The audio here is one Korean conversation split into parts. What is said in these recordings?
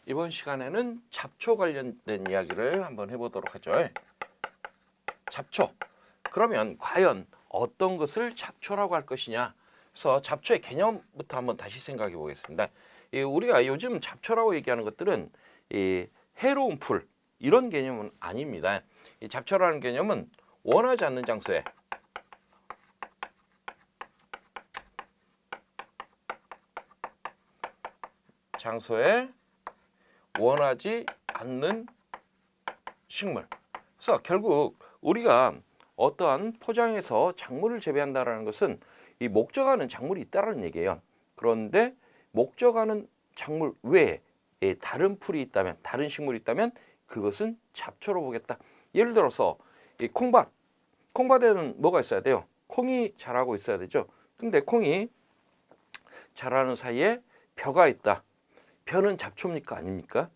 이번 시간에는 잡초 관련된 이야기를 한번 해보도록 하죠. 잡초. 그러면 과연 어떤 것을 잡초라고 할 것이냐? 그래서 잡초의 개념부터 한번 다시 생각해 보겠습니다. 우리가 요즘 잡초라고 얘기하는 것들은 해로운 풀 이런 개념은 아닙니다. 이 잡초라는 개념은 원하지 않는 장소에 원하지 않는 식물. 그래서 결국 우리가 어떠한 포장에서 작물을 재배한다는 것은 이 목적하는 작물이 있다는 얘기예요. 그런데 목적하는 작물 외에 다른 풀이 있다면, 다른 식물이 있다면 그것은 잡초로 보겠다. 예를 들어서 이 콩밭에는 뭐가 있어야 돼요? 콩이 자라고 있어야 되죠. 근데 콩이 자라는 사이에 벼가 있다. 벼는 잡초입니까? 아닙니까?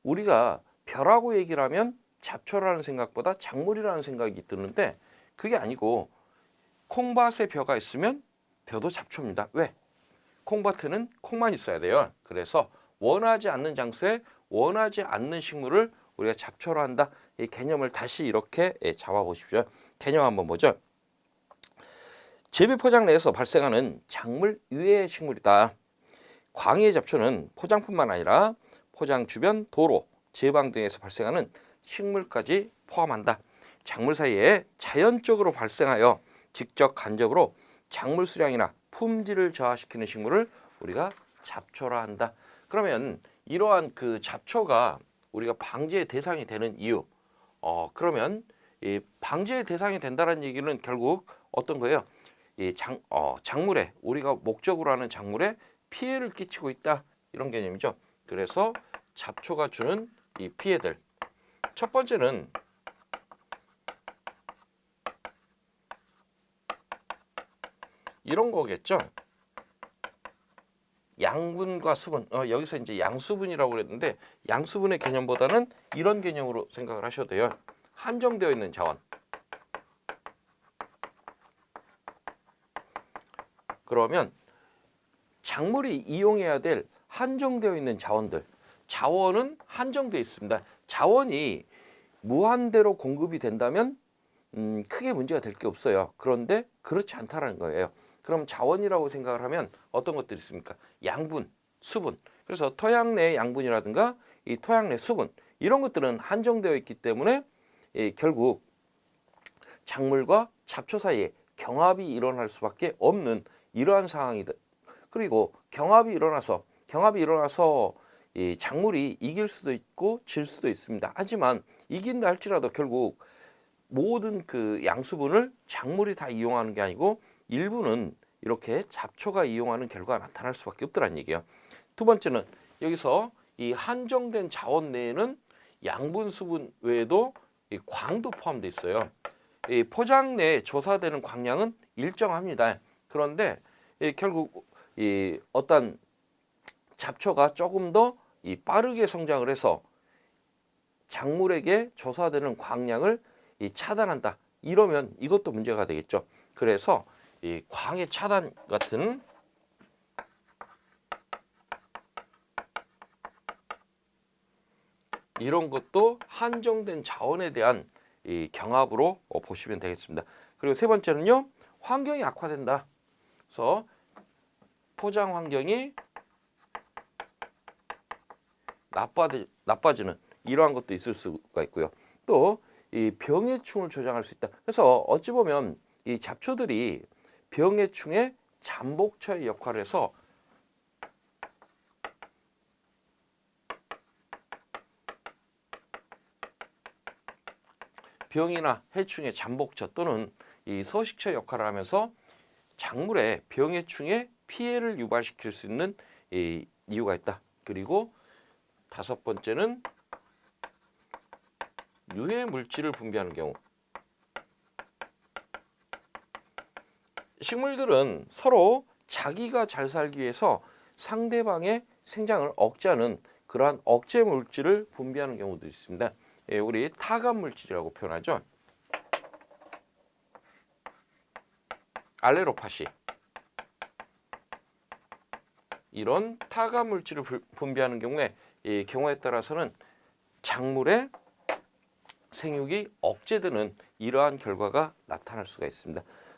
우리가 벼라고 얘기를 하면 잡초라는 생각보다 작물이라는 생각이 드는데 그게 아니고 콩밭에 벼가 있으면 벼도 잡초입니다. 왜? 콩밭에는 콩만 있어야 돼요. 그래서 원하지 않는 장소에 원하지 않는 식물을 우리가 잡초로 한다. 이 개념을 다시 이렇게 잡아 보십시오. 개념 한번 보죠. 재배 포장 내에서 발생하는 작물 이외의 식물이다. 광해 잡초는 포장뿐만 아니라 포장 주변 도로, 제방 등에서 발생하는 식물까지 포함한다. 작물 사이에 자연적으로 발생하여 직접 간접으로 작물 수량이나 품질을 저하시키는 식물을 우리가 잡초라 한다. 그러면 이러한 그 잡초가 우리가 방제의 대상이 되는 이유, 그러면 이 방제의 대상이 된다는 얘기는 결국 어떤 거예요? 이 작물에 우리가 목적으로 하는 작물에 피해를 끼치고 있다 이런 개념이죠. 그래서 잡초가 주는 이 피해들. 첫 번째는 이런 거겠죠. 양분과 수분. 여기서 이제 양수분이라고 그랬는데 양수분의 개념보다는 이런 개념으로 생각을 하셔도 돼요. 한정되어 있는 자원. 그러면 작물이 이용해야 될 한정되어 있는 자원들. 자원은 한정되어 있습니다. 자원이 무한대로 공급이 된다면 크게 문제가 될 게 없어요. 그런데 그렇지 않다는 거예요. 그럼 자원이라고 생각을 하면 어떤 것들이 있습니까? 양분, 수분. 그래서 토양 내 양분이라든가 이 토양 내 수분 이런 것들은 한정되어 있기 때문에 결국 작물과 잡초 사이에 경합이 일어날 수밖에 없는 이러한 상황이다. 그리고 경합이 일어나서 이 작물이 이길 수도 있고 질 수도 있습니다. 하지만 이긴다 할지라도 결국 모든 그 양수분을 작물이 다 이용하는 게 아니고 일부는 이렇게 잡초가 이용하는 결과가 나타날 수밖에 없더란 얘기예요. 두 번째는 여기서 이 한정된 자원 내에는 양분, 수분 외에도 이 광도 포함되어 있어요. 이 포장 내에 조사되는 광량은 일정합니다. 그런데 결국 이 어떤 잡초가 조금 더 이 빠르게 성장을 해서 작물에게 조사되는 광량을 차단한다. 이러면 이것도 문제가 되겠죠. 그래서 이 광해 차단 같은 이런 것도 한정된 자원에 대한 이 경합으로 보시면 되겠습니다. 그리고 세 번째는요, 환경이 악화된다. 그래서 포장 환경이 나빠지는 이러한 것도 있을 수가 있고요. 또 이 병해충을 조장할 수 있다. 그래서 어찌 보면 이 잡초들이 병해충의 잠복처의 역할을 해서 병이나 해충의 잠복처 또는 이 서식처 역할을 하면서 작물에 병해충의 피해를 유발시킬 수 있는 이유가 있다. 그리고 다섯 번째는 유해 물질을 분비하는 경우. 식물들은 서로 자기가 잘 살기 위해서 상대방의 생장을 억제하는 그러한 억제 물질을 분비하는 경우도 있습니다. 우리 타감 물질이라고 표현하죠. 알레로파시. 이런 타감 물질을 분비하는 경우에 이 경우에 따라서는 작물의 생육이 억제되는 이러한 결과가 나타날 수가 있습니다.